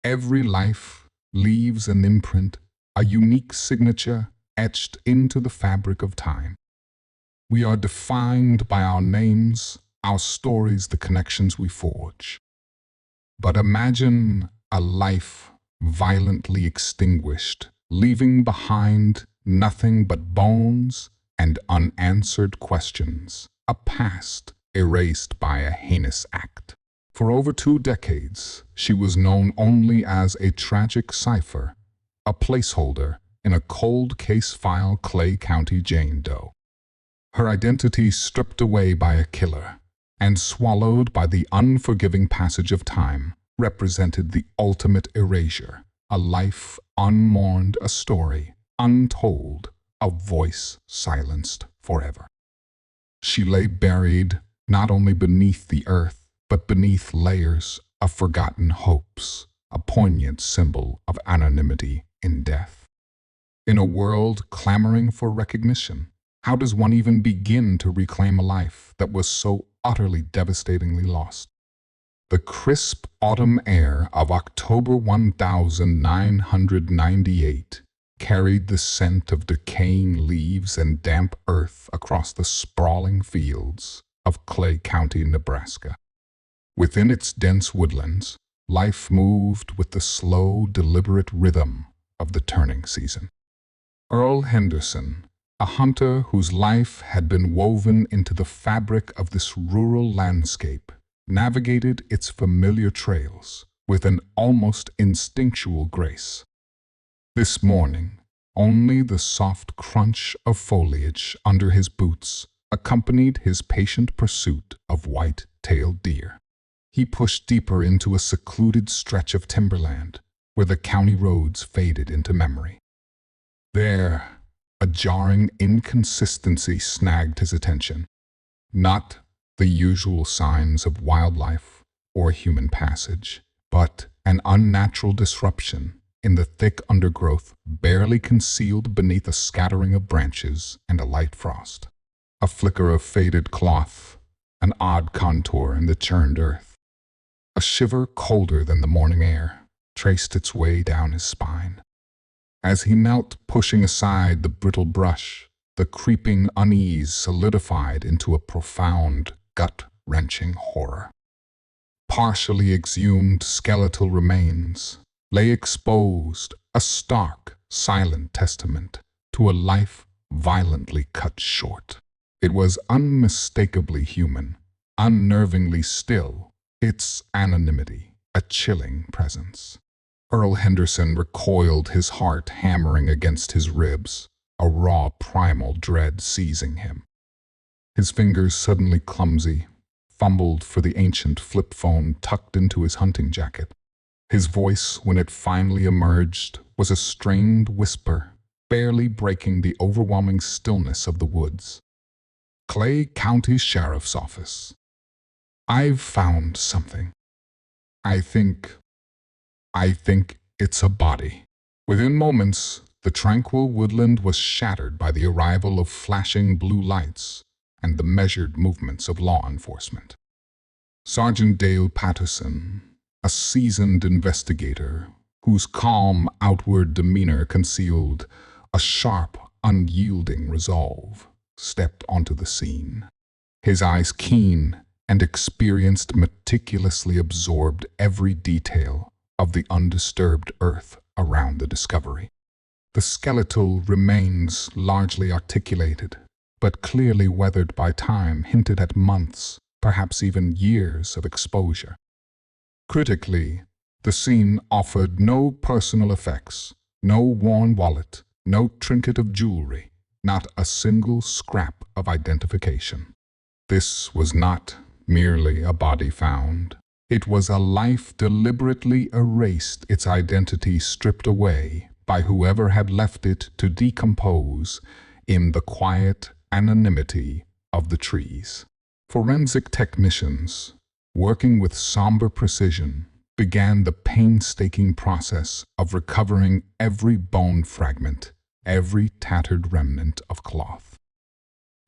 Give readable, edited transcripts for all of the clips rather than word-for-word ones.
Every life leaves an imprint, a unique signature etched into the fabric of time. We are defined by our names, our stories, the connections we forge. But imagine a life violently extinguished, leaving behind nothing but bones and unanswered questions, a past erased by a heinous act. For over 2 decades, she was known only as a tragic cipher, a placeholder in a cold case file, Clay County Jane Doe. Her identity stripped away by a killer and swallowed by the unforgiving passage of time represented the ultimate erasure, a life unmourned, a story untold, a voice silenced forever. She lay buried not only beneath the earth, but beneath layers of forgotten hopes, a poignant symbol of anonymity in death. In a world clamoring for recognition, how does one even begin to reclaim a life that was so utterly devastatingly lost? The crisp autumn air of October 1998 carried the scent of decaying leaves and damp earth across the sprawling fields of Clay County, Nebraska. Within its dense woodlands, life moved with the slow, deliberate rhythm of the turning season. Earl Henderson, a hunter whose life had been woven into the fabric of this rural landscape, navigated its familiar trails with an almost instinctual grace. This morning, only the soft crunch of foliage under his boots accompanied his patient pursuit of white-tailed deer. He pushed deeper into a secluded stretch of timberland where the county roads faded into memory. There, a jarring inconsistency snagged his attention. Not the usual signs of wildlife or human passage, but an unnatural disruption in the thick undergrowth barely concealed beneath a scattering of branches and a light frost. A flicker of faded cloth, an odd contour in the churned earth. A shiver colder than the morning air traced its way down his spine. As he knelt, pushing aside the brittle brush, the creeping unease solidified into a profound, gut-wrenching horror. Partially exhumed skeletal remains lay exposed, a stark, silent testament to a life violently cut short. It was unmistakably human, unnervingly still, its anonymity a chilling presence. Earl Henderson recoiled, his heart hammering against his ribs, a raw primal dread seizing him. His fingers, suddenly clumsy, fumbled for the ancient flip phone tucked into his hunting jacket. His voice, when it finally emerged, was a strained whisper, barely breaking the overwhelming stillness of the woods. Clay County Sheriff's Office. I've found something. I think it's a body. Within moments, the tranquil woodland was shattered by the arrival of flashing blue lights and the measured movements of law enforcement. Sergeant Dale Patterson, a seasoned investigator whose calm outward demeanor concealed a sharp, unyielding resolve, stepped onto the scene. His eyes, keen and experienced, meticulously absorbed every detail of the undisturbed earth around the discovery. The skeletal remains, largely articulated, but clearly weathered by time, hinted at months, perhaps even years of exposure. Critically, the scene offered no personal effects, no worn wallet, no trinket of jewelry, not a single scrap of identification. This was not merely a body found. It was a life deliberately erased, its identity stripped away by whoever had left it to decompose in the quiet anonymity of the trees. Forensic technicians, working with somber precision, began the painstaking process of recovering every bone fragment, every tattered remnant of cloth.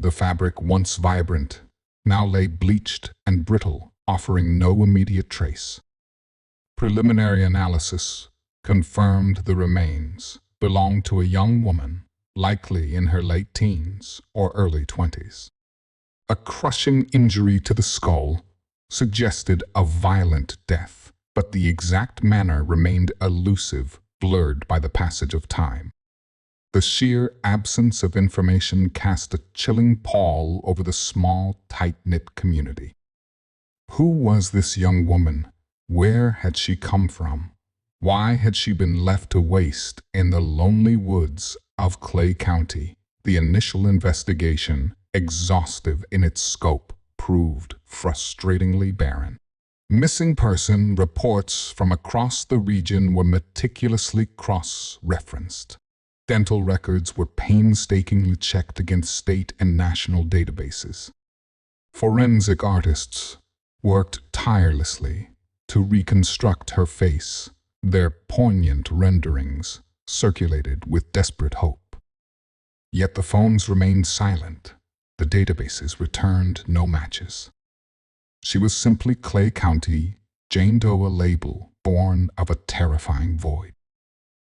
The fabric, once vibrant, now lay bleached and brittle, offering no immediate trace. Preliminary analysis confirmed the remains belonged to a young woman, likely in her late teens or early 20s. A crushing injury to the skull suggested a violent death, but the exact manner remained elusive, blurred by the passage of time. The sheer absence of information cast a chilling pall over the small, tight-knit community. Who was this young woman? Where had she come from? Why had she been left to waste in the lonely woods of Clay County? The initial investigation, exhaustive in its scope, proved frustratingly barren. Missing person reports from across the region were meticulously cross-referenced. Dental records were painstakingly checked against state and national databases. Forensic artists worked tirelessly to reconstruct her face. Their poignant renderings circulated with desperate hope. Yet the phones remained silent. The databases returned no matches. She was simply Clay County, Jane Doe, a label born of a terrifying void.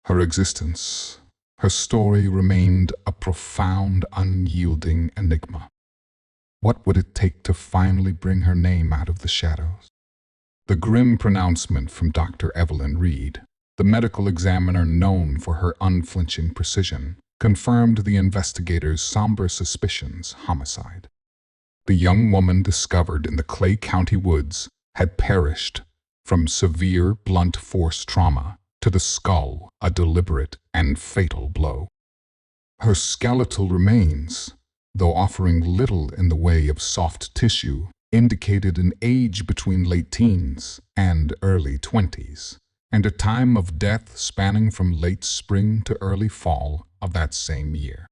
Her existence, her story remained a profound, unyielding enigma. What would it take to finally bring her name out of the shadows? The grim pronouncement from Dr. Evelyn Reed, the medical examiner known for her unflinching precision, confirmed the investigators' somber suspicions: homicide. The young woman discovered in the Clay County woods had perished from severe blunt force trauma to the skull, a deliberate and fatal blow. Her skeletal remains, though offering little in the way of soft tissue, indicated an age between late teens and early 20s, and a time of death spanning from late spring to early fall of that same year.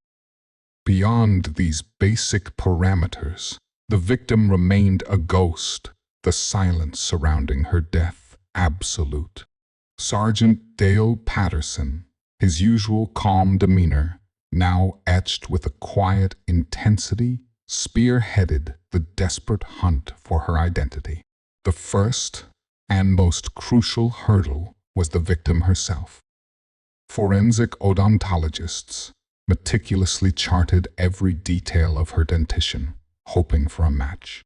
Beyond these basic parameters, the victim remained a ghost, the silence surrounding her death absolute. Sergeant Dale Patterson, his usual calm demeanor, now etched with a quiet intensity, spearheaded the desperate hunt for her identity. The first and most crucial hurdle was the victim herself. Forensic odontologists meticulously charted every detail of her dentition, hoping for a match.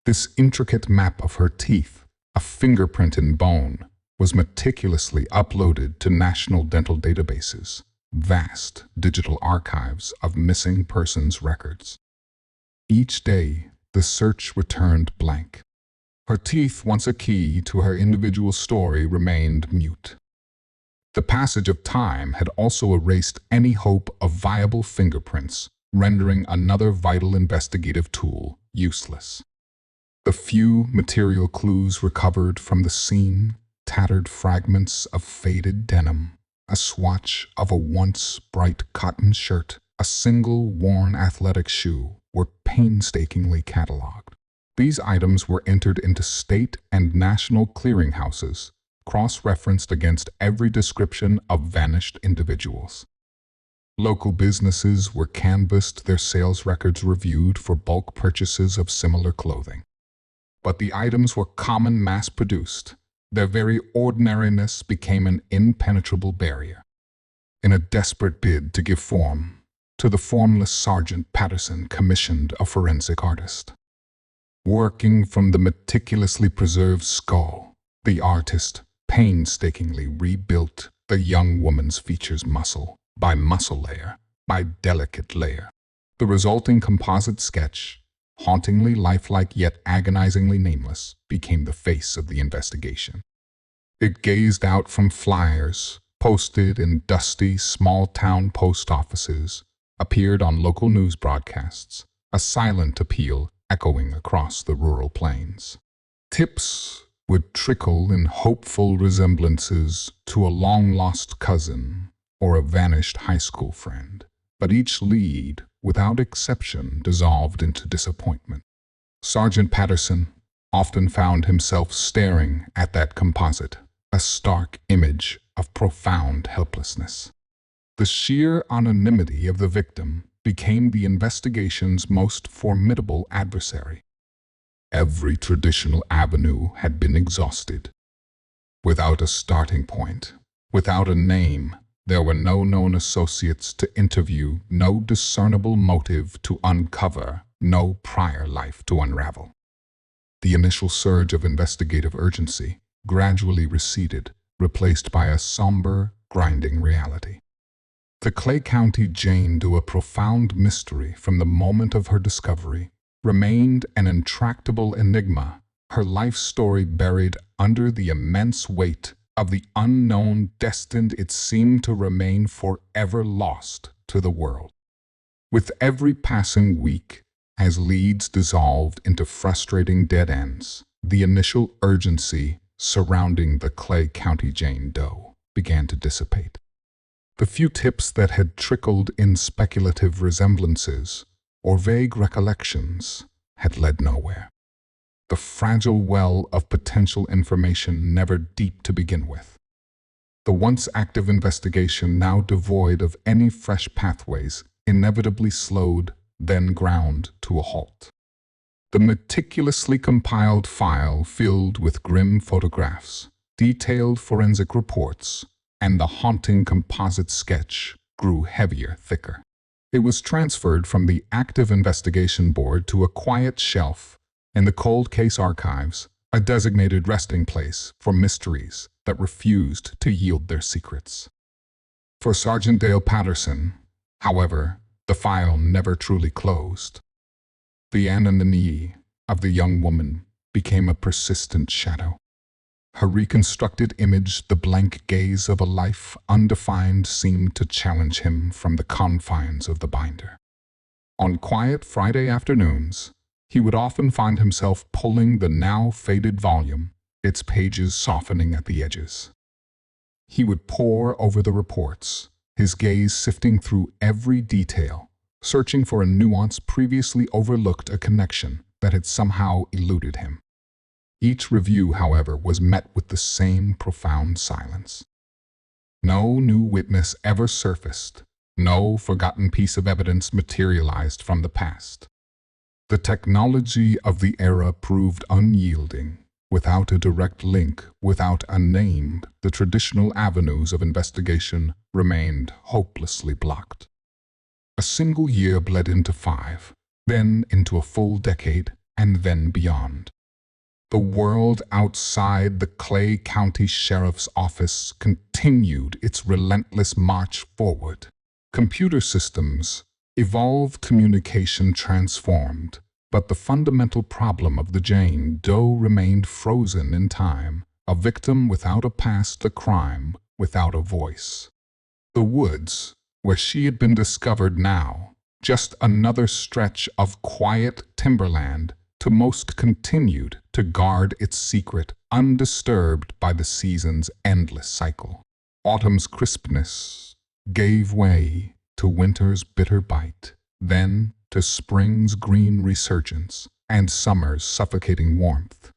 This intricate map of her teeth, a fingerprint in bone, was meticulously uploaded to national dental databases, vast digital archives of missing persons records. Each day, the search returned blank. Her teeth, once a key to her individual story, remained mute. The passage of time had also erased any hope of viable fingerprints, rendering another vital investigative tool useless. The few material clues recovered from the scene, tattered fragments of faded denim, a swatch of a once bright cotton shirt, a single worn athletic shoe, were painstakingly cataloged. These items were entered into state and national clearinghouses, cross-referenced against every description of vanished individuals. Local businesses were canvassed, their sales records reviewed for bulk purchases of similar clothing. But the items were common, mass-produced. Their very ordinariness became an impenetrable barrier. In a desperate bid to give form to the formless, Sergeant Patterson commissioned a forensic artist. Working from the meticulously preserved skull, the artist painstakingly rebuilt the young woman's features muscle by muscle layer, by delicate layer. The resulting composite sketch, hauntingly lifelike yet agonizingly nameless, became the face of the investigation. It gazed out from flyers posted in dusty small-town post offices, appeared on local news broadcasts, a silent appeal echoing across the rural plains. Tips would trickle in hopeful resemblances to a long-lost cousin or a vanished high school friend, but each lead, without exception, dissolved into disappointment. Sergeant Patterson often found himself staring at that composite, a stark image of profound helplessness. The sheer anonymity of the victim became the investigation's most formidable adversary. Every traditional avenue had been exhausted. Without a starting point, without a name, there were no known associates to interview, no discernible motive to uncover, no prior life to unravel. The initial surge of investigative urgency gradually receded, replaced by a somber, grinding reality. The Clay County Jane, to a profound mystery from the moment of her discovery, remained an intractable enigma, her life story buried under the immense weight of the unknown, destined it seemed to remain forever lost to the world. With every passing week, as leads dissolved into frustrating dead ends, the initial urgency surrounding the Clay County Jane Doe began to dissipate. The few tips that had trickled in speculative resemblances or vague recollections had led nowhere. The fragile well of potential information never deep to begin with. The once active investigation, now devoid of any fresh pathways, inevitably slowed, then ground to a halt. The meticulously compiled file filled with grim photographs, detailed forensic reports, and the haunting composite sketch grew heavier, thicker. It was transferred from the active investigation board to a quiet shelf in the cold case archives, a designated resting place for mysteries that refused to yield their secrets. For Sergeant Dale Patterson, however, the file never truly closed. The anonymity of the young woman became a persistent shadow. Her reconstructed image, the blank gaze of a life undefined, seemed to challenge him from the confines of the binder. On quiet Friday afternoons, he would often find himself pulling the now faded volume, its pages softening at the edges. He would pore over the reports, his gaze sifting through every detail, searching for a nuance previously overlooked, a connection that had somehow eluded him. Each review, however, was met with the same profound silence. No new witness ever surfaced, no forgotten piece of evidence materialized from the past. The technology of the era proved unyielding. Without a direct link, without a name, the traditional avenues of investigation remained hopelessly blocked. A single year bled into 5, then into a full decade, and then beyond. The world outside the Clay County Sheriff's Office continued its relentless march forward. Computer systems evolved, communication transformed, but the fundamental problem of the Jane Doe remained frozen in time, a victim without a past, a crime without a voice. The woods, where she had been discovered, now just another stretch of quiet timberland, to most continued to guard its secret, undisturbed by the season's endless cycle. Autumn's crispness gave way to winter's bitter bite, then to spring's green resurgence and summer's suffocating warmth,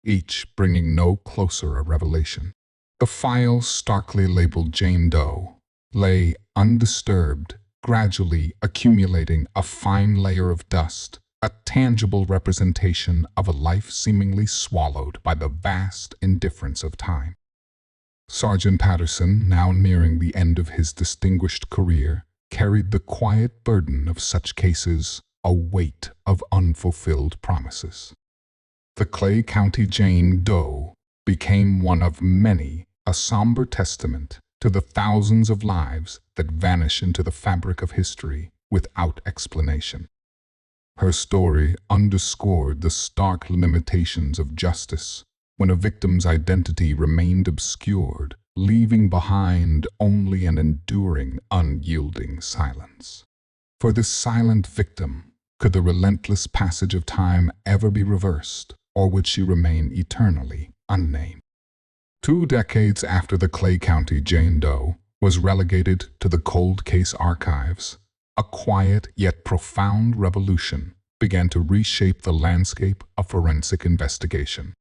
each bringing no closer a revelation. The file, starkly labeled Jane Doe, lay undisturbed, gradually accumulating a fine layer of dust, a tangible representation of a life seemingly swallowed by the vast indifference of time. Sergeant Patterson, now nearing the end of his distinguished career, carried the quiet burden of such cases, a weight of unfulfilled promises. The Clay County Jane Doe became one of many, a somber testament to the thousands of lives that vanish into the fabric of history without explanation. Her story underscored the stark limitations of justice when a victim's identity remained obscured, leaving behind only an enduring, unyielding silence. For this silent victim, could the relentless passage of time ever be reversed, or would she remain eternally unnamed? 2 decades after the Clay County Jane Doe was relegated to the cold case archives, a quiet yet profound revolution began to reshape the landscape of forensic investigation.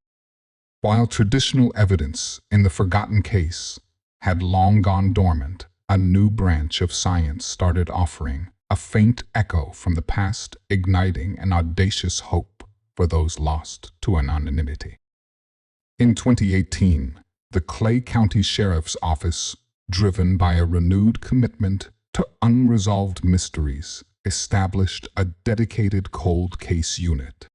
While traditional evidence in the forgotten case had long gone dormant, a new branch of science started offering a faint echo from the past, igniting an audacious hope for those lost to anonymity. In 2018, The Clay County Sheriff's Office, driven by a renewed commitment to unresolved mysteries, established a dedicated cold case unit.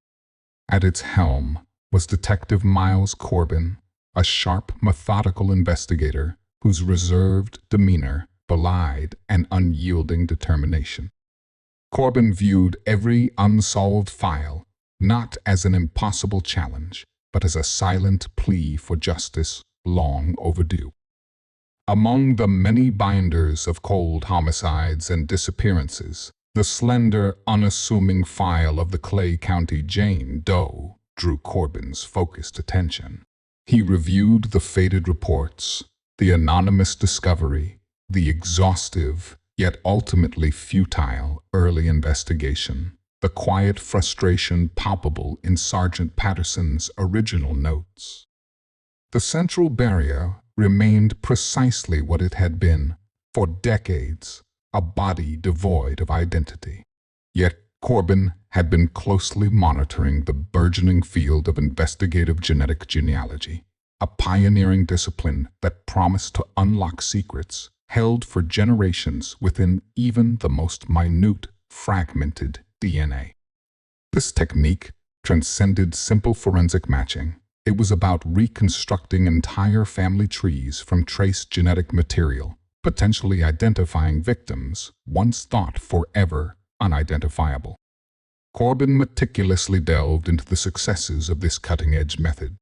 At its helm was Detective Miles Corbin, a sharp, methodical investigator whose reserved demeanor belied an unyielding determination. Corbin viewed every unsolved file not as an impossible challenge, but as a silent plea for justice long overdue. Among the many binders of cold homicides and disappearances, the slender, unassuming file of the Clay County Jane Doe drew Corbin's focused attention. He reviewed the faded reports, the anonymous discovery, the exhaustive, yet ultimately futile early investigation, the quiet frustration palpable in Sergeant Patterson's original notes. The central barrier remained precisely what it had been for decades, a body devoid of identity. Yet Corbin had been closely monitoring the burgeoning field of investigative genetic genealogy, a pioneering discipline that promised to unlock secrets held for generations within even the most minute, fragmented DNA. This technique transcended simple forensic matching. It was about reconstructing entire family trees from trace genetic material, potentially identifying victims once thought forever unidentifiable. Corbin meticulously delved into the successes of this cutting-edge method.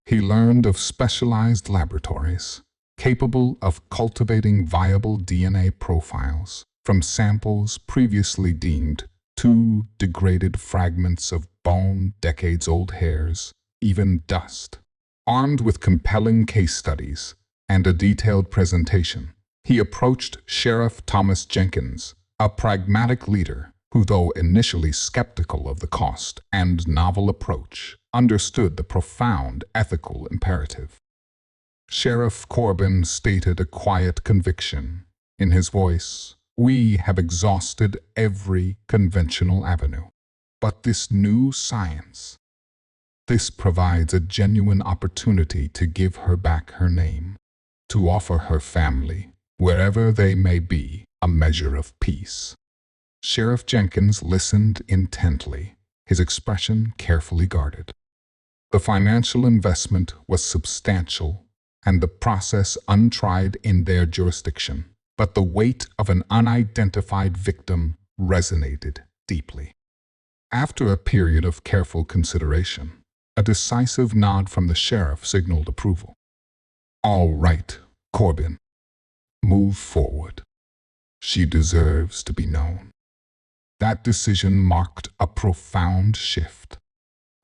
He learned of specialized laboratories capable of cultivating viable DNA profiles from samples previously deemed too degraded fragments of bone, decades-old hairs, even dust. Armed with compelling case studies and a detailed presentation, he approached Sheriff Thomas Jenkins, a pragmatic leader who, though initially skeptical of the cost and novel approach, understood the profound ethical imperative. Sheriff Corbin stated a quiet conviction in his voice. "We have exhausted every conventional avenue. But this new science, this provides a genuine opportunity to give her back her name, to offer her family, wherever they may be, a measure of peace." Sheriff Jenkins listened intently, his expression carefully guarded. The financial investment was substantial and the process untried in their jurisdiction, but the weight of an unidentified victim resonated deeply. After a period of careful consideration, a decisive nod from the sheriff signaled approval. "All right, Corbin. Move forward. She deserves to be known." That decision marked a profound shift.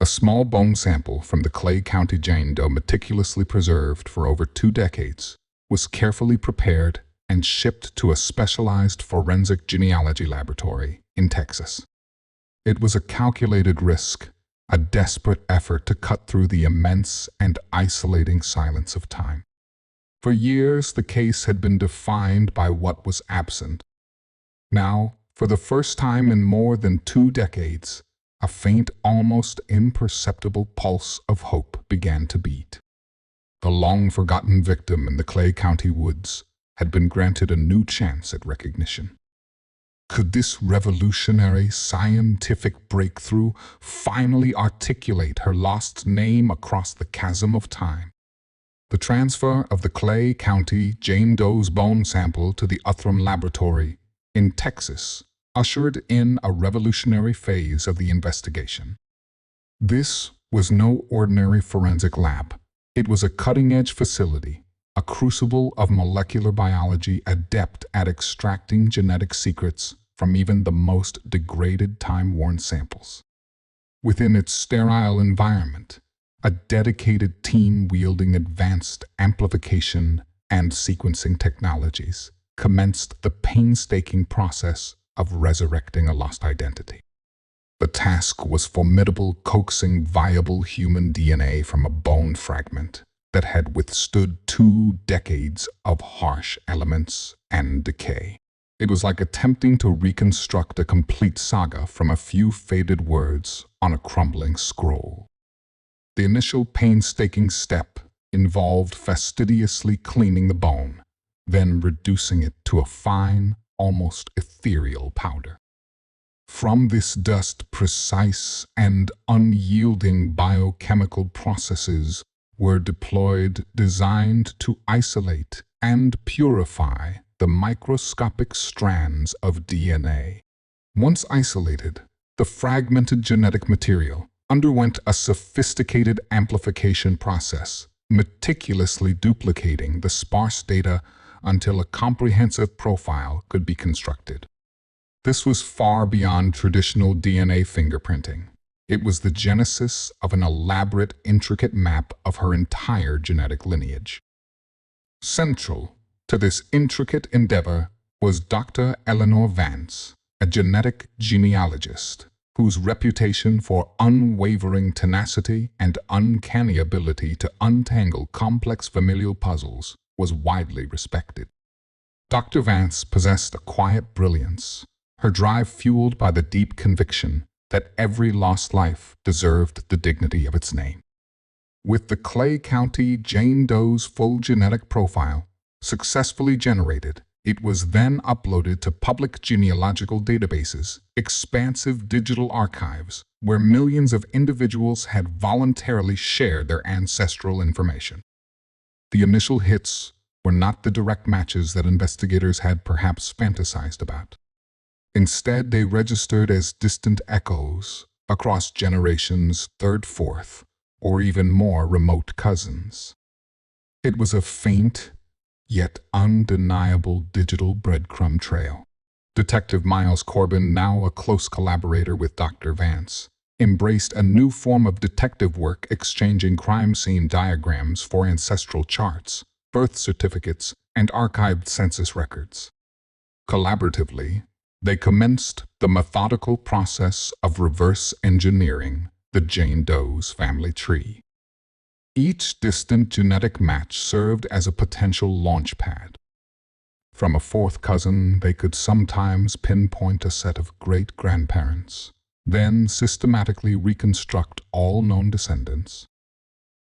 A small bone sample from the Clay County Jane Doe, meticulously preserved for over 2 decades, was carefully prepared and shipped to a specialized forensic genealogy laboratory in Texas. It was a calculated risk, a desperate effort to cut through the immense and isolating silence of time. For years, the case had been defined by what was absent. Now, for the first time in more than 2 decades, a faint, almost imperceptible pulse of hope began to beat. The long-forgotten victim in the Clay County woods had been granted a new chance at recognition. Could this revolutionary scientific breakthrough finally articulate her lost name across the chasm of time? The transfer of the Clay County Jane Doe's bone sample to the Unnamed laboratory in Texas ushered in a revolutionary phase of the investigation. This was no ordinary forensic lab. It was a cutting-edge facility, a crucible of molecular biology adept at extracting genetic secrets from even the most degraded, time-worn samples. Within its sterile environment, a dedicated team wielding advanced amplification and sequencing technologies commenced the painstaking process of resurrecting a lost identity. The task was formidable, coaxing viable human DNA from a bone fragment that had withstood 2 decades of harsh elements and decay. It was like attempting to reconstruct a complete saga from a few faded words on a crumbling scroll. The initial painstaking step, involved fastidiously cleaning the bone, then reducing it to a fine, almost ethereal powder. From this dust, precise and unyielding biochemical processes were deployed designed to isolate and purify the microscopic strands of DNA. Once isolated, the fragmented genetic material underwent a sophisticated amplification process, meticulously duplicating the sparse data until a comprehensive profile could be constructed. This was far beyond traditional DNA fingerprinting. It was the genesis of an elaborate, intricate map of her entire genetic lineage. Central to this intricate endeavor was Dr. Eleanor Vance, a genetic genealogist whose reputation for unwavering tenacity and uncanny ability to untangle complex familial puzzles was widely respected. Dr. Vance possessed a quiet brilliance, her drive fueled by the deep conviction that every lost life deserved the dignity of its name. With the Clay County Jane Doe's full genetic profile successfully generated, it was then uploaded to public genealogical databases, expansive digital archives, where millions of individuals had voluntarily shared their ancestral information. The initial hits were not the direct matches that investigators had perhaps fantasized about. Instead, they registered as distant echoes across generations, third, fourth, or even more remote cousins. It was a faint, yet undeniable digital breadcrumb trail. Detective Miles Corbin, now a close collaborator with Dr. Vance, embraced a new form of detective work, exchanging crime scene diagrams for ancestral charts, birth certificates, and archived census records. Collaboratively, they commenced the methodical process of reverse engineering the Jane Doe's family tree. Each distant genetic match served as a potential launchpad. From a fourth cousin, they could sometimes pinpoint a set of great-grandparents, then systematically reconstruct all known descendants.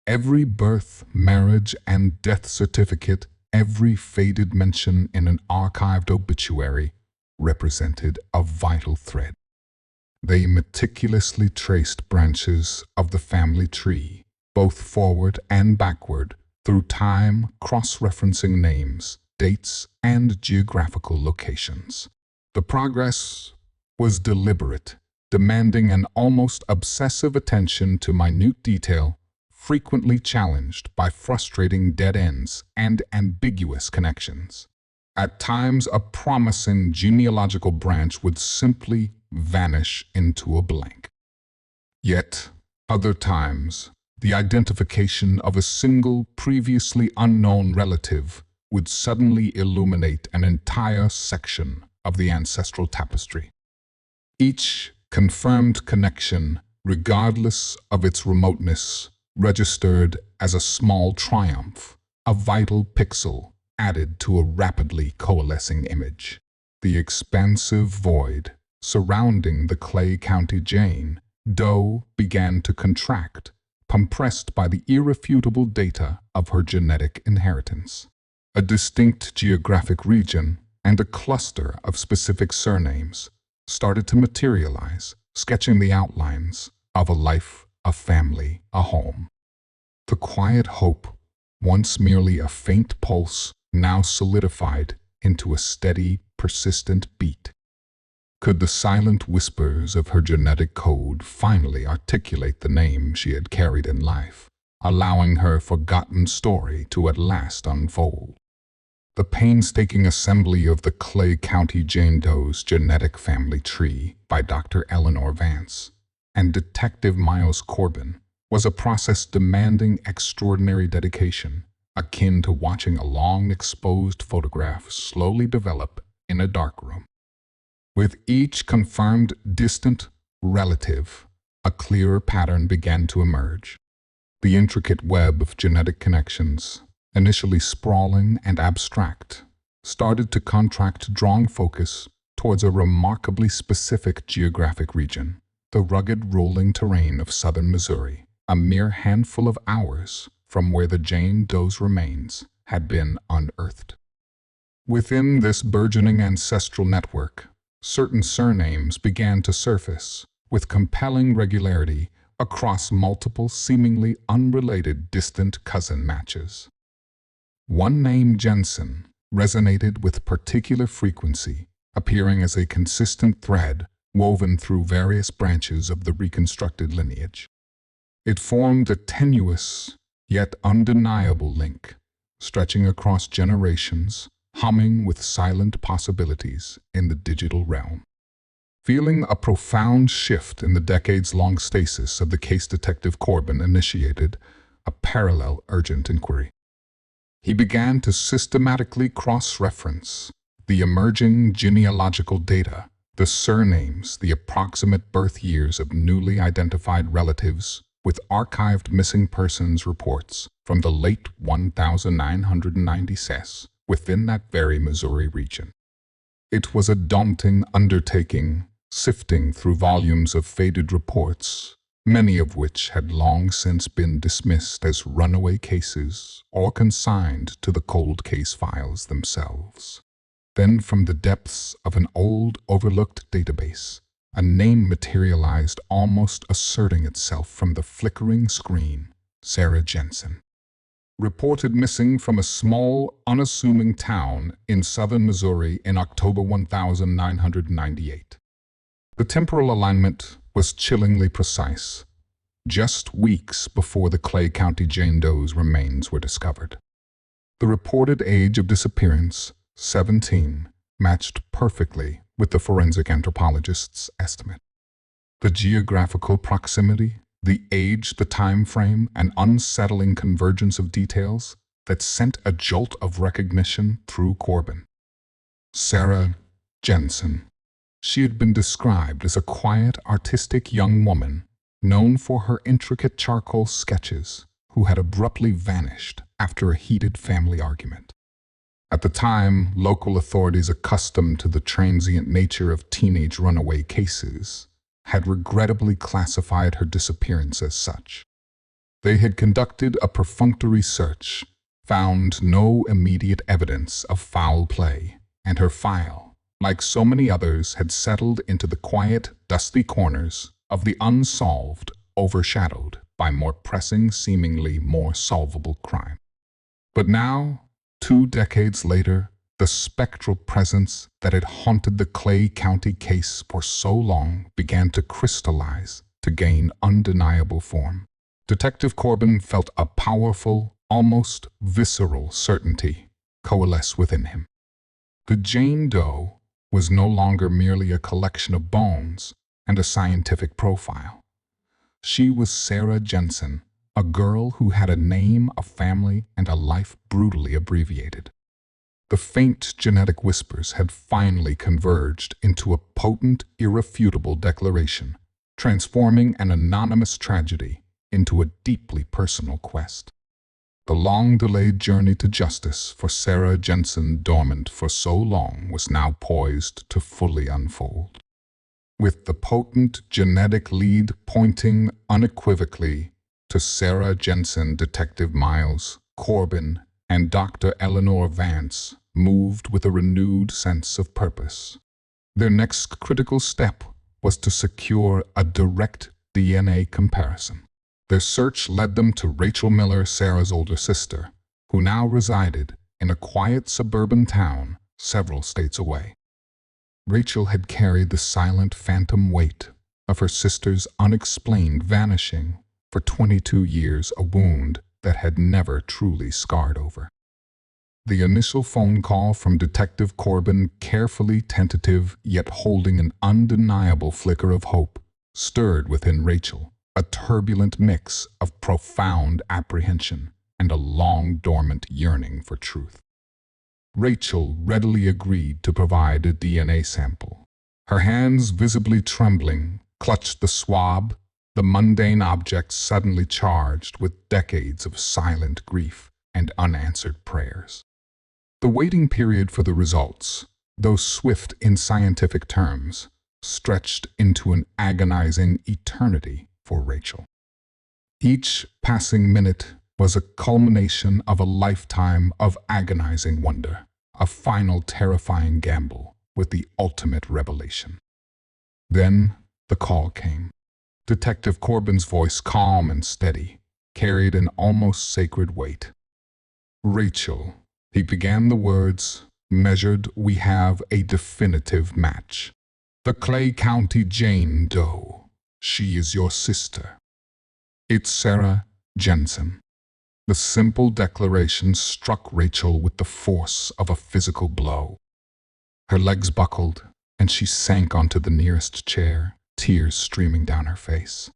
Every birth, marriage, and death certificate, every faded mention in an archived obituary, represented a vital thread. They meticulously traced branches of the family tree, both forward and backward, through time, cross-referencing names, dates, and geographical locations. The progress was deliberate, demanding an almost obsessive attention to minute detail, frequently challenged by frustrating dead ends and ambiguous connections. At times, a promising genealogical branch would simply vanish into a blank. Yet, other times, the identification of a single previously unknown relative would suddenly illuminate an entire section of the ancestral tapestry. Each confirmed connection, regardless of its remoteness, registered as a small triumph, a vital pixel added to a rapidly coalescing image. The expansive void surrounding the Clay County Jane Doe began to contract, compressed by the irrefutable data of her genetic inheritance. A distinct geographic region and a cluster of specific surnames started to materialize, sketching the outlines of a life, a family, a home. The quiet hope, once merely a faint pulse, now solidified into a steady, persistent beat. Could the silent whispers of her genetic code finally articulate the name she had carried in life, allowing her forgotten story to at last unfold? The painstaking assembly of the Clay County Jane Doe's genetic family tree by Dr. Eleanor Vance and Detective Miles Corbin was a process demanding extraordinary dedication, akin to watching a long exposed photograph slowly develop in a darkroom. With each confirmed distant relative, a clearer pattern began to emerge. The intricate web of genetic connections, initially sprawling and abstract, started to contract, drawing focus towards a remarkably specific geographic region, the rugged rolling terrain of southern Missouri, a mere handful of hours from where the Jane Doe's remains had been unearthed. Within this burgeoning ancestral network, certain surnames began to surface with compelling regularity across multiple seemingly unrelated distant cousin matches. One name, Jensen, resonated with particular frequency, appearing as a consistent thread woven through various branches of the reconstructed lineage. It formed a tenuous, yet undeniable link, stretching across generations, humming with silent possibilities in the digital realm. Feeling a profound shift in the decades-long stasis of the case, Detective Corbin initiated a parallel urgent inquiry. He began to systematically cross-reference the emerging genealogical data, the surnames, the approximate birth years of newly identified relatives, with archived missing persons reports from the late 1990s within that very Missouri region. It was a daunting undertaking, sifting through volumes of faded reports, many of which had long since been dismissed as runaway cases or consigned to the cold case files themselves. Then, from the depths of an old, overlooked database, a name materialized, almost asserting itself from the flickering screen: Sarah Jensen. Reported missing from a small, unassuming town in southern Missouri in October 1998. The temporal alignment was chillingly precise, just weeks before the Clay County Jane Doe's remains were discovered. The reported age of disappearance, 17, matched perfectly with the forensic anthropologist's estimate. The geographical proximity, the age, the time frame, an unsettling convergence of details that sent a jolt of recognition through Corbin. Sarah Jensen. She had been described as a quiet, artistic young woman, known for her intricate charcoal sketches, who had abruptly vanished after a heated family argument. At the time, local authorities, accustomed to the transient nature of teenage runaway cases, had regrettably classified her disappearance as such. They had conducted a perfunctory search, found no immediate evidence of foul play, and her file, like so many others, had settled into the quiet, dusty corners of the unsolved, overshadowed by more pressing, seemingly more solvable crime. But now, 2 decades later, the spectral presence that had haunted the Clay County case for so long began to crystallize, to gain undeniable form. Detective Corbin felt a powerful, almost visceral certainty coalesce within him. The Jane Doe was no longer merely a collection of bones and a scientific profile. She was Sarah Jensen, a girl who had a name, a family, and a life brutally abbreviated. The faint genetic whispers had finally converged into a potent, irrefutable declaration, transforming an anonymous tragedy into a deeply personal quest. The long-delayed journey to justice for Sarah Jensen, dormant for so long, was now poised to fully unfold. With the potent genetic lead pointing unequivocally to Sarah Jensen, Detective Miles Corbin and Dr. Eleanor Vance moved with a renewed sense of purpose. Their next critical step was to secure a direct DNA comparison. Their search led them to Rachel Miller, Sarah's older sister, who now resided in a quiet suburban town several states away. Rachel had carried the silent phantom weight of her sister's unexplained vanishing for 22 years, a wound that had never truly scarred over. The initial phone call from Detective Corbin, carefully tentative yet holding an undeniable flicker of hope, stirred within Rachel a turbulent mix of profound apprehension and a long-dormant yearning for truth. Rachel readily agreed to provide a DNA sample. Her hands, visibly trembling, clutched the swab, the mundane object suddenly charged with decades of silent grief and unanswered prayers. The waiting period for the results, though swift in scientific terms, stretched into an agonizing eternity for Rachel. Each passing minute was a culmination of a lifetime of agonizing wonder, a final terrifying gamble with the ultimate revelation. Then the call came. Detective Corbin's voice, calm and steady, carried an almost sacred weight. "Rachel," he began the words, measured, "we have a definitive match. The Clay County Jane Doe. She is your sister. It's Sarah Jensen." The simple declaration struck Rachel with the force of a physical blow. Her legs buckled, and she sank onto the nearest chair, tears streaming down her face.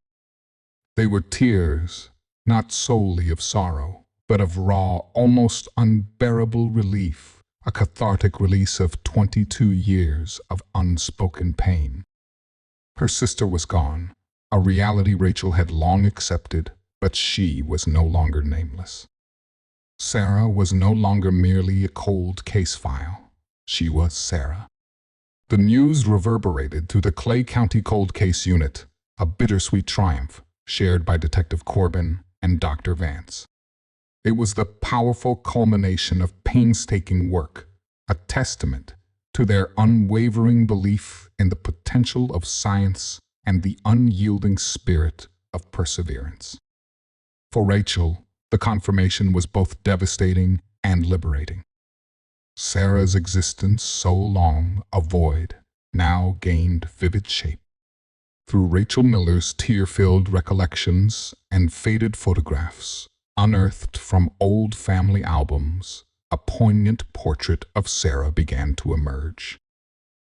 They were tears, not solely of sorrow, but of raw, almost unbearable relief, a cathartic release of 22 years of unspoken pain. Her sister was gone, a reality Rachel had long accepted, but she was no longer nameless. Sarah was no longer merely a cold case file. She was Sarah. The news reverberated through the Clay County Cold Case Unit, a bittersweet triumph shared by Detective Corbin and Dr. Vance. It was the powerful culmination of painstaking work, a testament to their unwavering belief in the potential of science and the unyielding spirit of perseverance. For Rachel, the confirmation was both devastating and liberating. Sarah's existence, so long a void, now gained vivid shape. Through Rachel Miller's tear-filled recollections and faded photographs, unearthed from old family albums, a poignant portrait of Sarah began to emerge.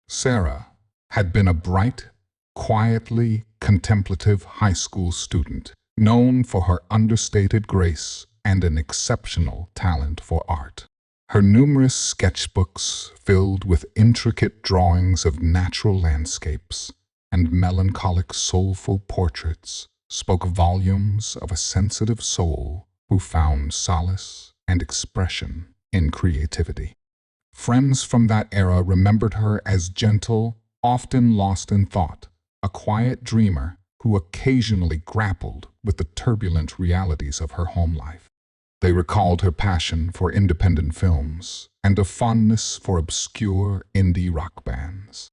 Sarah had been a bright, quietly contemplative high school student, known for her understated grace and an exceptional talent for art. Her numerous sketchbooks, filled with intricate drawings of natural landscapes and melancholic, soulful portraits, spoke volumes of a sensitive soul who found solace and expression in creativity. Friends from that era remembered her as gentle, often lost in thought, a quiet dreamer who occasionally grappled with the turbulent realities of her home life. They recalled her passion for independent films and a fondness for obscure indie rock bands.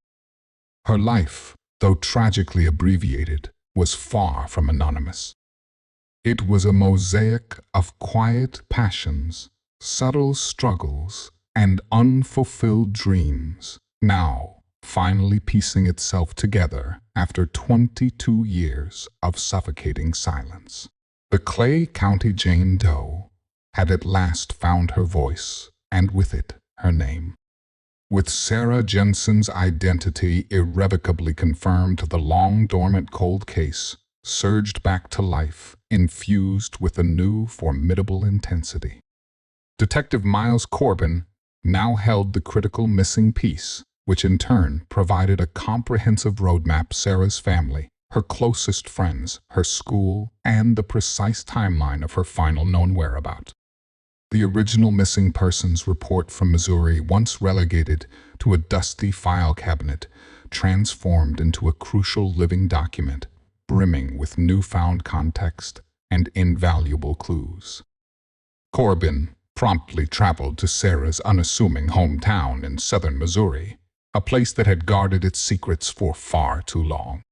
Her life, though tragically abbreviated, was far from anonymous. It was a mosaic of quiet passions, subtle struggles, and unfulfilled dreams, now finally piecing itself together after 22 years of suffocating silence. The Clay County Jane Doe had at last found her voice, and with it, her name. With Sarah Jensen's identity irrevocably confirmed, the long-dormant cold case surged back to life, infused with a new, formidable intensity. Detective Miles Corbin now held the critical missing piece, which in turn provided a comprehensive roadmap. Sarah's family, her closest friends, her school, and the precise timeline of her final known whereabouts. The original missing persons report from Missouri, once relegated to a dusty file cabinet, transformed into a crucial living document, brimming with newfound context and invaluable clues. Corbin promptly traveled to Sarah's unassuming hometown in southern Missouri, a place that had guarded its secrets for far too long.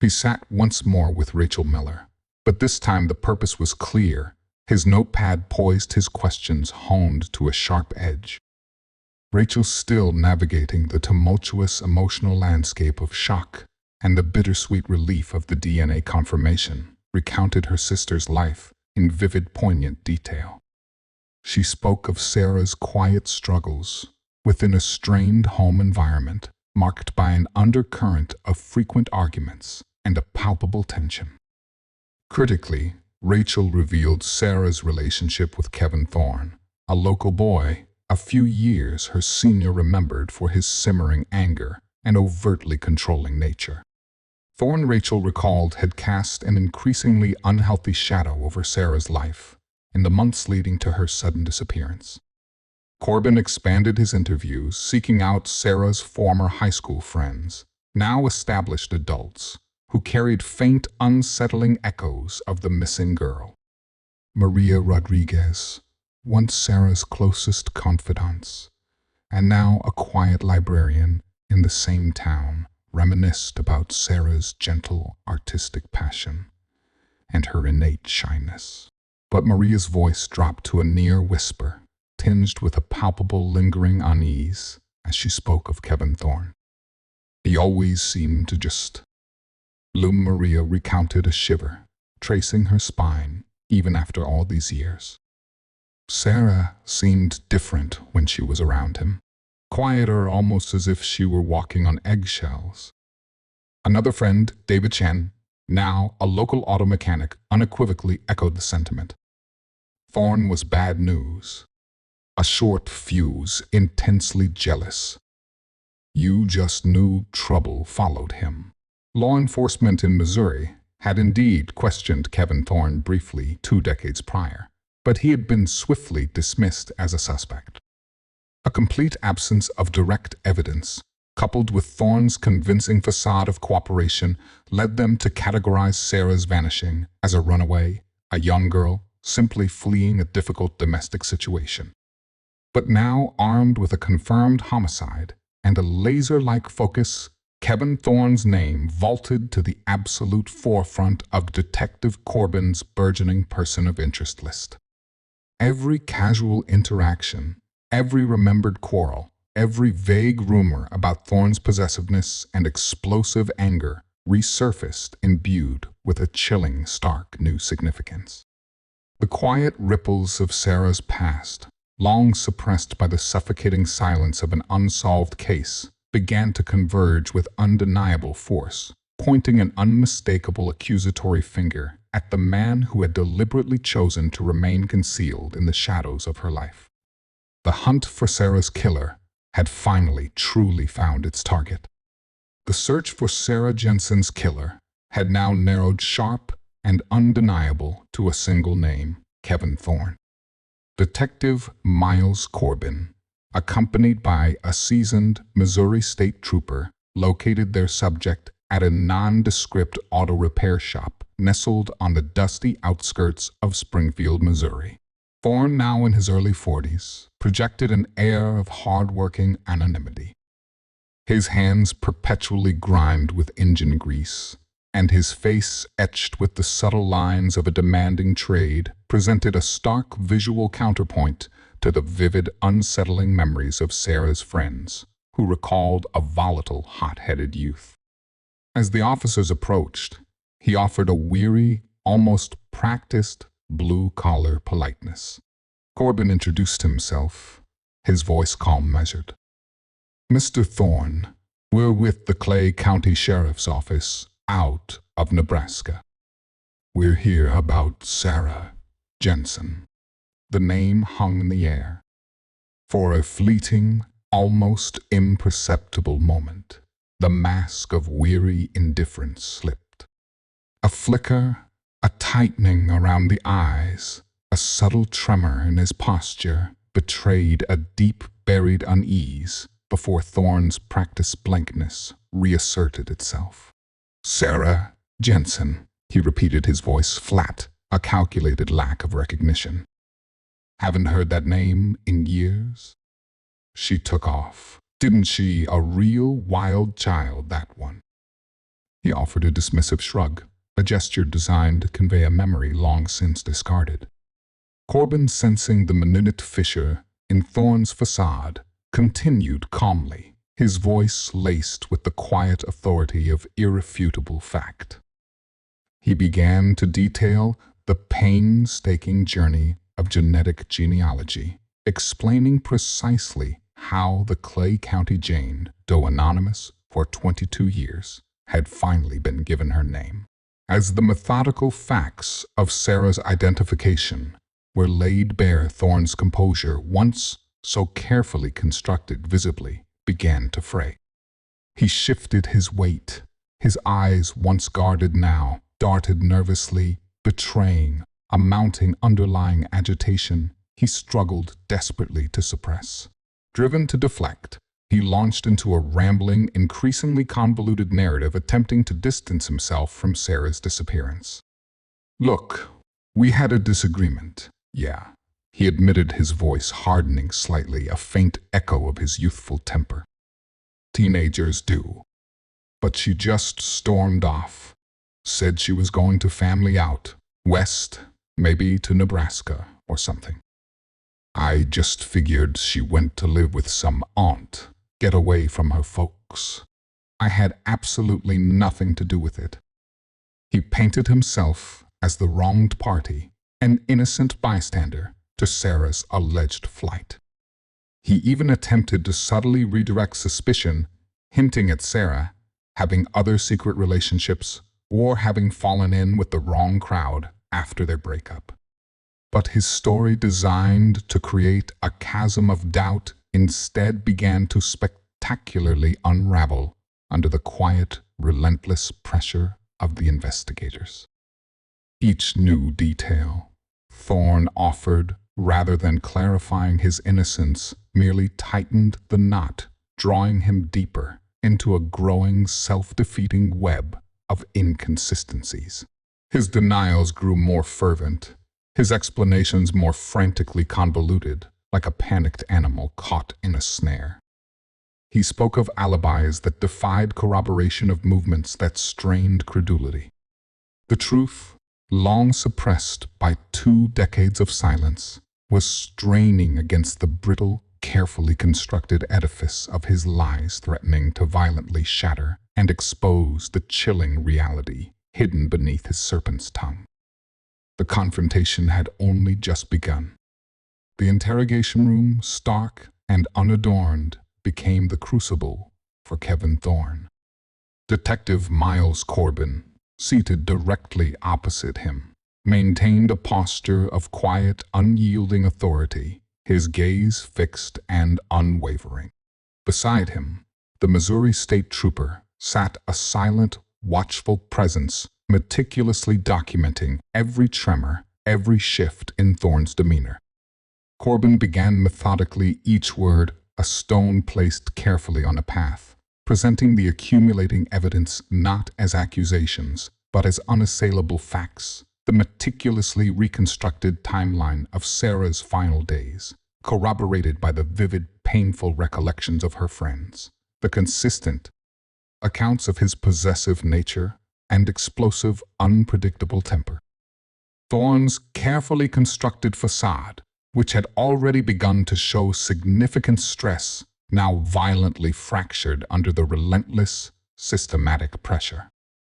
He sat once more with Rachel Miller, but this time the purpose was clear. His notepad poised, his questions honed to a sharp edge. Rachel, still navigating the tumultuous emotional landscape of shock and the bittersweet relief of the DNA confirmation, recounted her sister's life in vivid, poignant detail. She spoke of Sarah's quiet struggles within a strained home environment, marked by an undercurrent of frequent arguments and a palpable tension. Critically, Rachel revealed Sarah's relationship with Kevin Thorne, a local boy, a few years her senior, remembered for his simmering anger and overtly controlling nature. Thorne, Rachel recalled, had cast an increasingly unhealthy shadow over Sarah's life in the months leading to her sudden disappearance. Corbin expanded his interviews, seeking out Sarah's former high school friends, now established adults, who carried faint, unsettling echoes of the missing girl. Maria Rodriguez, once Sarah's closest confidant, and now a quiet librarian in the same town, reminisced about Sarah's gentle artistic passion and her innate shyness. But Maria's voice dropped to a near whisper, tinged with a palpable lingering unease as she spoke of Kevin Thorne. He always seemed to just loom. Maria recounted a shiver, tracing her spine even after all these years. Sarah seemed different when she was around him, quieter, almost as if she were walking on eggshells. Another friend, David Chen, now a local auto mechanic, unequivocally echoed the sentiment. Thorne was bad news. A short fuse, intensely jealous. You just knew trouble followed him. Law enforcement in Missouri had indeed questioned Kevin Thorne briefly 2 decades prior, but he had been swiftly dismissed as a suspect. A complete absence of direct evidence, coupled with Thorne's convincing facade of cooperation, led them to categorize Sarah's vanishing as a runaway, a young girl simply fleeing a difficult domestic situation. But now, armed with a confirmed homicide and a laser-like focus, Kevin Thorne's name vaulted to the absolute forefront of Detective Corbin's burgeoning person of interest list. Every casual interaction, every remembered quarrel, every vague rumor about Thorne's possessiveness and explosive anger resurfaced imbued with a chilling, stark new significance. The quiet ripples of Sarah's past, long suppressed by the suffocating silence of an unsolved case, began to converge with undeniable force, pointing an unmistakable accusatory finger at the man who had deliberately chosen to remain concealed in the shadows of her life. The hunt for Sarah's killer had finally truly found its target. The search for Sarah Jensen's killer had now narrowed sharp and undeniable to a single name, Kevin Thorne. Detective Miles Corbin, accompanied by a seasoned Missouri state trooper, located their subject at a nondescript auto repair shop nestled on the dusty outskirts of Springfield, Missouri. Thorne, now in his early 40s, projected an air of hard-working anonymity. His hands perpetually grimed with engine grease, and his face, etched with the subtle lines of a demanding trade, presented a stark visual counterpoint to the vivid, unsettling memories of Sarah's friends, who recalled a volatile, hot-headed youth. As the officers approached, he offered a weary, almost practiced, blue-collar politeness. Corbin introduced himself, his voice calm measured. Mr. Thorne, we're with the Clay County Sheriff's Office, out of Nebraska. We're here about Sarah Jensen. The name hung in the air. For a fleeting, almost imperceptible moment, the mask of weary indifference slipped. A flicker, a tightening around the eyes, a subtle tremor in his posture betrayed a deep-buried unease before Thorne's practiced blankness reasserted itself. Sarah Jensen, he repeated, his voice flat, a calculated lack of recognition. Haven't heard that name in years? She took off. Didn't she? A real wild child, that one. He offered a dismissive shrug, a gesture designed to convey a memory long since discarded. Corbin, sensing the minute fissure in Thorne's facade, continued calmly, his voice laced with the quiet authority of irrefutable fact. He began to detail the painstaking journey of genetic genealogy, explaining precisely how the Clay County Jane, though anonymous for 22 years, had finally been given her name. As the methodical facts of Sarah's identification were laid bare, Thorne's composure, once so carefully constructed, visibly began to fray. He shifted his weight. His eyes, once guarded, now darted nervously, betraying a mounting underlying agitation he struggled desperately to suppress. Driven to deflect, he launched into a rambling, increasingly convoluted narrative attempting to distance himself from Sarah's disappearance. Look, We had a disagreement, yeah. He admitted, his voice hardening slightly, a faint echo of his youthful temper. Teenagers do. But she just stormed off. Said she was going to family out, west, maybe to Nebraska or something. I just figured she went to live with some aunt, get away from her folks. I had absolutely nothing to do with it. He painted himself as the wronged party, an innocent bystander to Sarah's alleged flight. He even attempted to subtly redirect suspicion, hinting at Sarah having other secret relationships or having fallen in with the wrong crowd after their breakup. But his story, designed to create a chasm of doubt, instead began to spectacularly unravel under the quiet, relentless pressure of the investigators. Each new detail Thorne offered, rather than clarifying his innocence, merely tightened the knot, drawing him deeper into a growing, self-defeating web of inconsistencies. His denials grew more fervent, his explanations more frantically convoluted, like a panicked animal caught in a snare. He spoke of alibis that defied corroboration, of movements that strained credulity. The truth, long suppressed by 2 decades of silence, was straining against the brittle, carefully constructed edifice of his lies, threatening to violently shatter and expose the chilling reality hidden beneath his serpent's tongue. The confrontation had only just begun. The interrogation room, stark and unadorned, became the crucible for Kevin Thorne. Detective Miles Corbin, seated directly opposite him, maintained a posture of quiet, unyielding authority, his gaze fixed and unwavering. Beside him, the Missouri State Trooper sat, a silent, watchful presence, meticulously documenting every tremor, every shift in Thorne's demeanor. Corbin began methodically, each word a stone placed carefully on a path, presenting the accumulating evidence not as accusations, but as unassailable facts. The meticulously reconstructed timeline of Sarah's final days, corroborated by the vivid, painful recollections of her friends. The consistent accounts of his possessive nature and explosive, unpredictable temper. Thorne's carefully constructed facade, which had already begun to show significant stress, now violently fractured under the relentless, systematic pressure.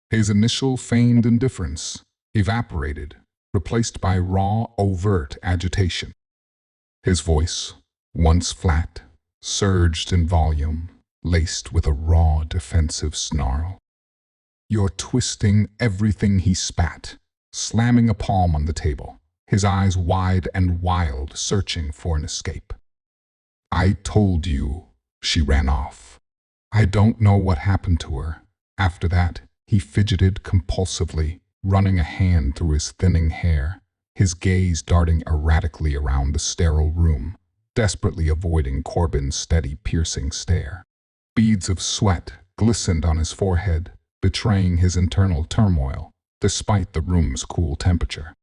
His initial feigned indifference evaporated, replaced by raw, overt agitation. His voice, once flat, surged in volume, laced with a raw, defensive snarl. "You're twisting everything," he spat, slamming a palm on the table, his eyes wide and wild, searching for an escape. "I told you," she ran off. "I don't know what happened to her." After that, he fidgeted compulsively, running a hand through his thinning hair, his gaze darting erratically around the sterile room, desperately avoiding Corbin's steady, piercing stare. Beads of sweat glistened on his forehead, betraying his internal turmoil, despite the room's cool temperature.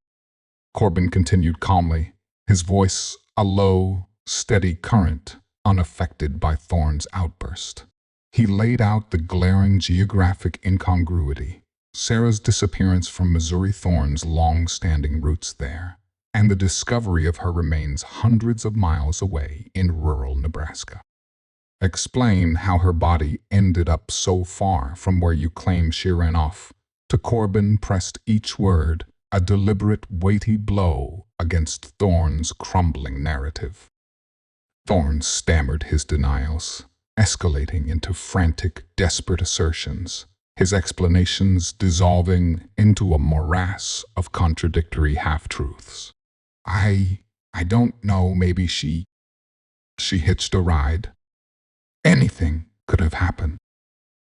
Corbin continued calmly, his voice a low, steady current, unaffected by Thorne's outburst. He laid out the glaring geographic incongruity, Sarah's disappearance from Missouri, Thorne's long-standing roots there, and the discovery of her remains hundreds of miles away in rural Nebraska. Explain how her body ended up so far from where you claim she ran off. To Corbin pressed each word, a deliberate, weighty blow against Thorne's crumbling narrative. Thorne stammered his denials, escalating into frantic, desperate assertions, his explanations dissolving into a morass of contradictory half-truths. I don't know, maybe she hitched a ride. Anything could have happened."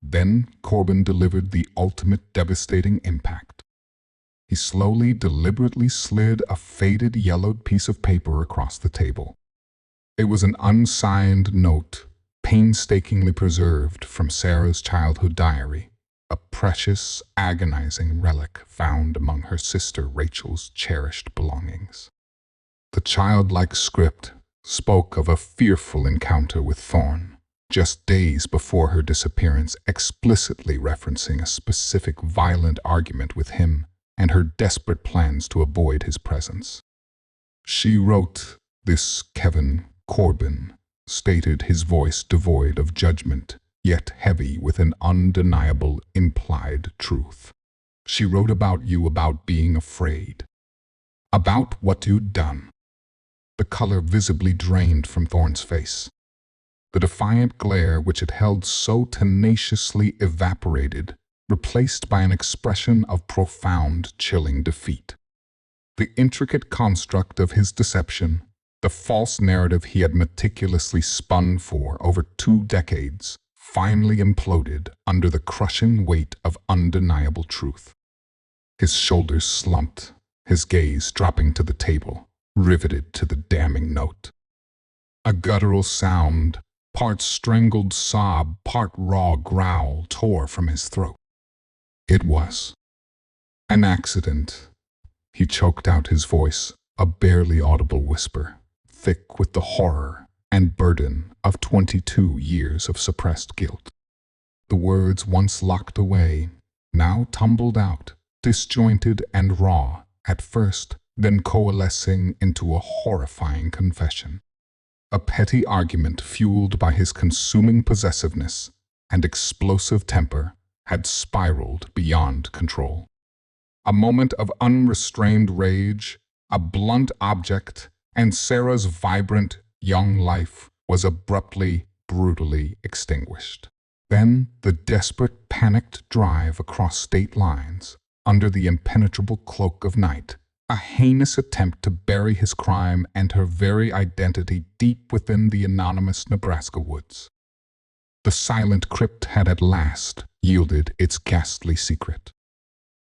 Then Corbin delivered the ultimate devastating impact. He slowly, deliberately slid a faded, yellowed piece of paper across the table. It was an unsigned note, painstakingly preserved from Sarah's childhood diary, a precious, agonizing relic found among her sister Rachel's cherished belongings. The childlike script spoke of a fearful encounter with Thorn, just days before her disappearance, explicitly referencing a specific violent argument with him and her desperate plans to avoid his presence. She wrote, "This Kevin Corbin," stated, his voice devoid of judgment, yet heavy with an undeniable implied truth. "She wrote about you, about being afraid, about what you'd done." The color visibly drained from Thorn's face. The defiant glare which it held so tenaciously evaporated, replaced by an expression of profound, chilling defeat. The intricate construct of his deception, the false narrative he had meticulously spun for over 2 decades, finally imploded under the crushing weight of undeniable truth. His shoulders slumped, his gaze dropping to the table, riveted to the damning note. A guttural sound, part strangled sob, part raw growl, tore from his throat. It was an accident. He choked out his voice, a barely audible whisper, thick with the horror and burden of 22 years of suppressed guilt. The words once locked away, now tumbled out, disjointed and raw at first, then coalescing into a horrifying confession. A petty argument fueled by his consuming possessiveness and explosive temper had spiraled beyond control. A moment of unrestrained rage, a blunt object, and Sarah's vibrant, young life was abruptly, brutally extinguished. Then the desperate, panicked drive across state lines, under the impenetrable cloak of night, a heinous attempt to bury his crime and her very identity deep within the anonymous Nebraska woods. The silent crypt had at last yielded its ghastly secret.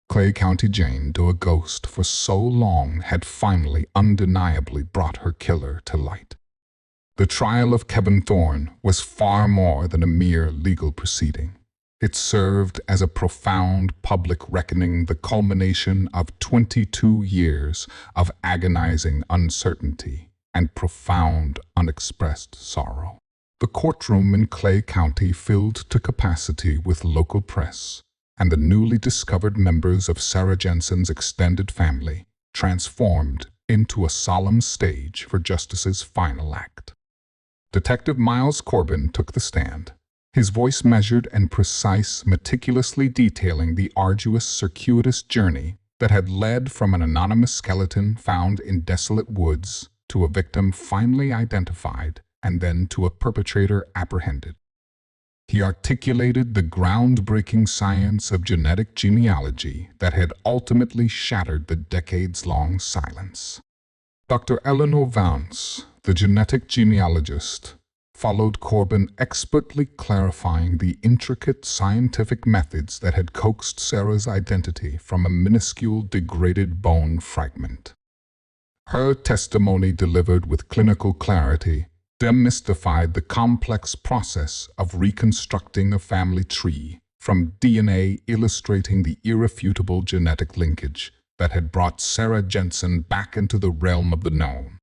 Clay County Jane, though a ghost for so long, had finally undeniably brought her killer to light. The trial of Kevin Thorn was far more than a mere legal proceeding. It served as a profound public reckoning, the culmination of 22 years of agonizing uncertainty and profound unexpressed sorrow. The courtroom in Clay County filled to capacity with local press, and the newly discovered members of Sarah Jensen's extended family transformed into a solemn stage for justice's final act. Detective Miles Corbin took the stand, his voice measured and precise, meticulously detailing the arduous, circuitous journey that had led from an anonymous skeleton found in desolate woods to a victim finally identified and then to a perpetrator apprehended. He articulated the groundbreaking science of genetic genealogy that had ultimately shattered the decades-long silence. Dr. Eleanor Vance, the genetic genealogist, followed Corbin, expertly clarifying the intricate scientific methods that had coaxed Sarah's identity from a minuscule degraded bone fragment. Her testimony, delivered with clinical clarity, demystified the complex process of reconstructing a family tree from DNA, illustrating the irrefutable genetic linkage that had brought Sarah Jensen back into the realm of the known.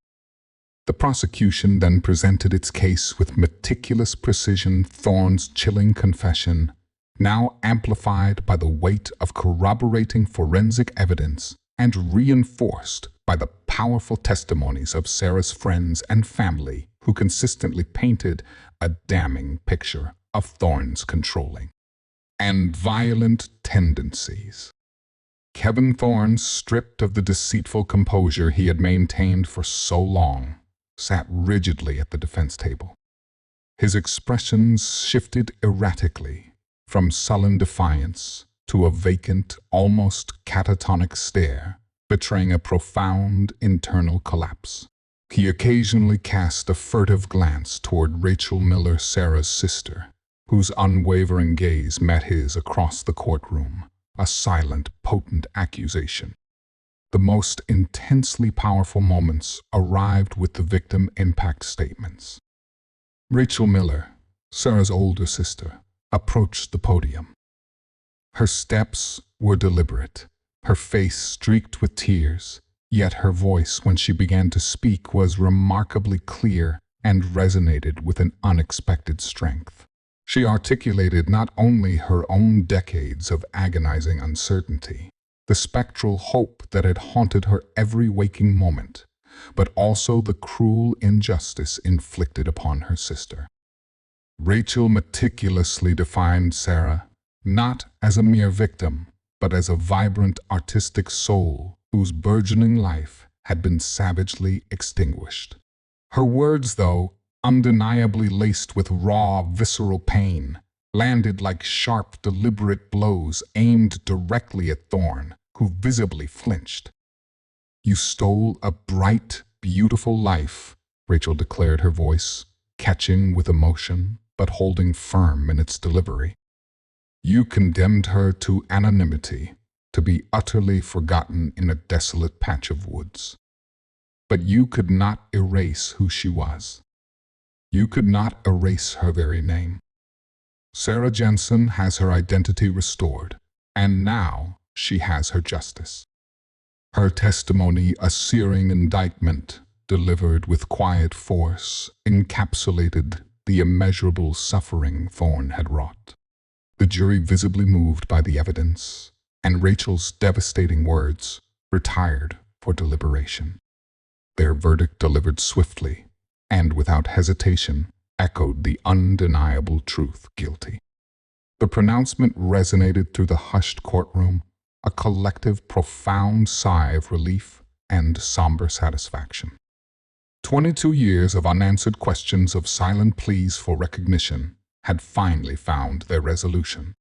The prosecution then presented its case with meticulous precision. Thorn's chilling confession, now amplified by the weight of corroborating forensic evidence and reinforced by the powerful testimonies of Sarah's friends and family, who consistently painted a damning picture of Thorn's controlling and violent tendencies. Kevin Thorn, stripped of the deceitful composure he had maintained for so long, sat rigidly at the defense table. His expressions shifted erratically, from sullen defiance to a vacant, almost catatonic stare, betraying a profound internal collapse. He occasionally cast a furtive glance toward Rachel Miller, Sarah's sister, whose unwavering gaze met his across the courtroom, a silent, potent accusation. The most intensely powerful moments arrived with the victim impact statements. Rachel Miller, Sarah's older sister, approached the podium. Her steps were deliberate, her face streaked with tears, yet her voice when she began to speak was remarkably clear and resonated with an unexpected strength. She articulated not only her own decades of agonizing uncertainty, the spectral hope that had haunted her every waking moment, but also the cruel injustice inflicted upon her sister. Rachel meticulously defined Sarah not as a mere victim, but as a vibrant artistic soul whose burgeoning life had been savagely extinguished. Her words, though undeniably laced with raw, visceral pain, landed like sharp, deliberate blows aimed directly at Thorne, who visibly flinched. "You stole a bright, beautiful life," Rachel declared, her voice catching with emotion, but holding firm in its delivery. "You condemned her to anonymity, to be utterly forgotten in a desolate patch of woods. But you could not erase who she was. You could not erase her very name. Sarah Jensen has her identity restored, and now she has her justice." Her testimony, a searing indictment, delivered with quiet force, encapsulated the immeasurable suffering Thorne had wrought. The jury, visibly moved by the evidence and Rachel's devastating words, retired for deliberation. Their verdict, delivered swiftly and without hesitation, echoed the undeniable truth: guilty. The pronouncement resonated through the hushed courtroom, a collective, profound sigh of relief and somber satisfaction. 22 years of unanswered questions, of silent pleas for recognition, had finally found their resolution.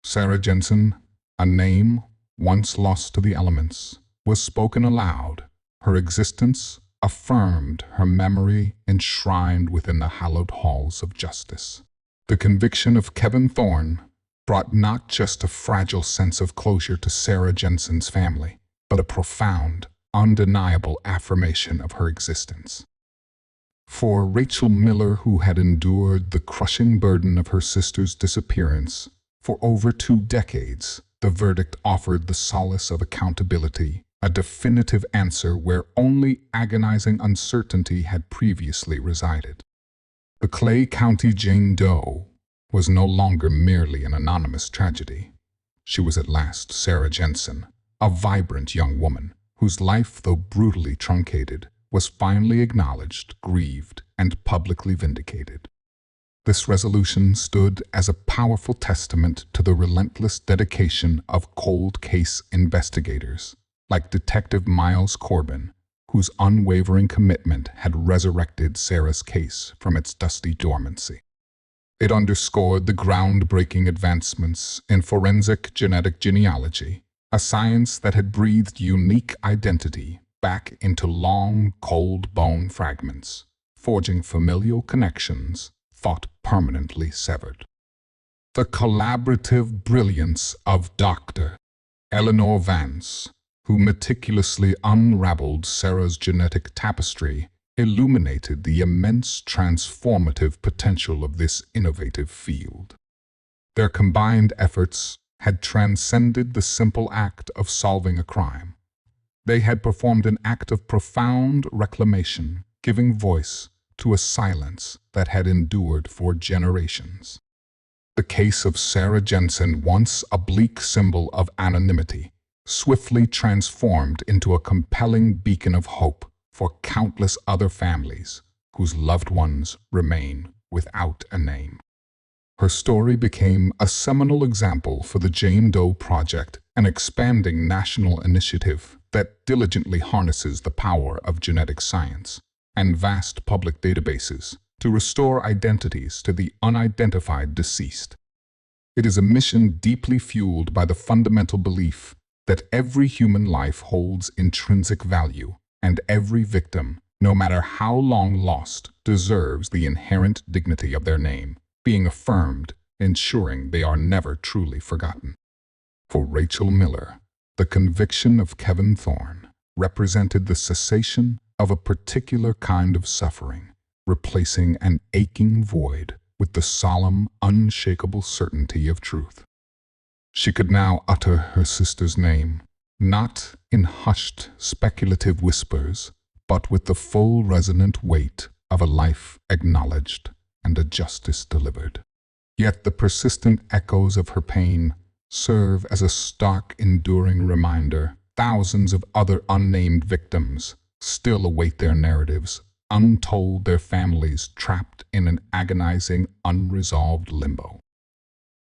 Sarah Jensen, a name once lost to the elements, was spoken aloud, her existence affirmed, her memory enshrined within the hallowed halls of justice. The conviction of Kevin Thorne brought not just a fragile sense of closure to Sarah Jensen's family, but a profound, undeniable affirmation of her existence. For Rachel Miller, who had endured the crushing burden of her sister's disappearance for over 2 decades, the verdict offered the solace of accountability, a definitive answer where only agonizing uncertainty had previously resided. The Clay County Jane Doe was no longer merely an anonymous tragedy. She was at last Sarah Jensen, a vibrant young woman whose life, though brutally truncated, was finally acknowledged, grieved, and publicly vindicated. This resolution stood as a powerful testament to the relentless dedication of cold case investigators, like Detective Miles Corbin, whose unwavering commitment had resurrected Sarah's case from its dusty dormancy. It underscored the groundbreaking advancements in forensic genetic genealogy, a science that had breathed unique identity back into long, cold bone fragments, forging familial connections thought permanently severed. The collaborative brilliance of Dr. Eleanor Vance, who meticulously unraveled Sarah's genetic tapestry, illuminated the immense transformative potential of this innovative field. Their combined efforts had transcended the simple act of solving a crime. They had performed an act of profound reclamation, giving voice to a silence that had endured for generations. The case of Sarah Jensen, once a bleak symbol of anonymity, swiftly transformed into a compelling beacon of hope for countless other families whose loved ones remain without a name. Her story became a seminal example for the Jane Doe Project, an expanding national initiative that diligently harnesses the power of genetic science and vast public databases to restore identities to the unidentified deceased. It is a mission deeply fueled by the fundamental belief that every human life holds intrinsic value, and every victim, no matter how long lost, deserves the inherent dignity of their name being affirmed, ensuring they are never truly forgotten. For Rachel Miller, the conviction of Kevin Thorne represented the cessation of a particular kind of suffering, replacing an aching void with the solemn, unshakable certainty of truth. She could now utter her sister's name, not in hushed, speculative whispers, but with the full resonant weight of a life acknowledged and a justice delivered. Yet the persistent echoes of her pain serve as a stark, enduring reminder. Thousands of other unnamed victims still await their narratives, untold, their families trapped in an agonizing, unresolved limbo.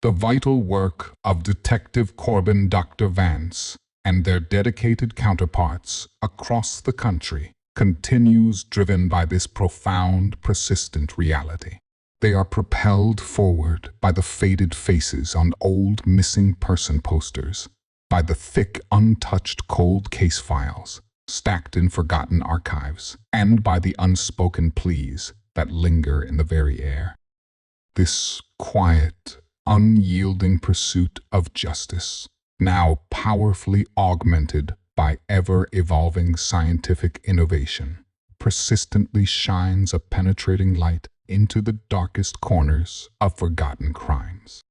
The vital work of Detective Corbin, Dr. Vance, and their dedicated counterparts across the country continues, driven by this profound, persistent reality. They are propelled forward by the faded faces on old missing person posters, by the thick, untouched cold case files stacked in forgotten archives, and by the unspoken pleas that linger in the very air. This quiet, unyielding pursuit of justice, now powerfully augmented by ever-evolving scientific innovation, persistently shines a penetrating light into the darkest corners of forgotten crimes.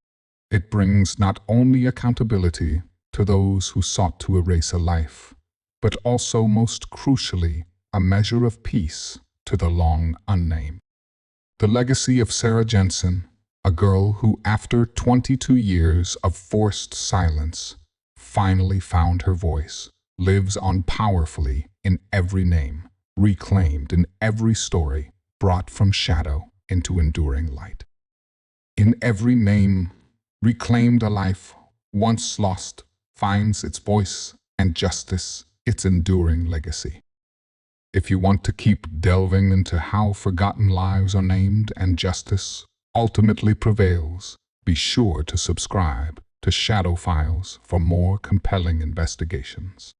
It brings not only accountability to those who sought to erase a life, but also, most crucially, a measure of peace to the long unnamed. The legacy of Sarah Jensen, a girl who, after 22 years of forced silence, finally found her voice, lives on powerfully in every name, reclaimed in every story, brought from shadow into enduring light. In every name, reclaimed, a life once lost finds its voice, and justice its enduring legacy. If you want to keep delving into how forgotten lives are named and justice ultimately prevails, be sure to subscribe to Shadow Files for more compelling investigations.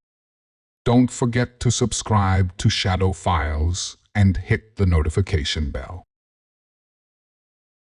Don't forget to subscribe to Shadow Files and hit the notification bell.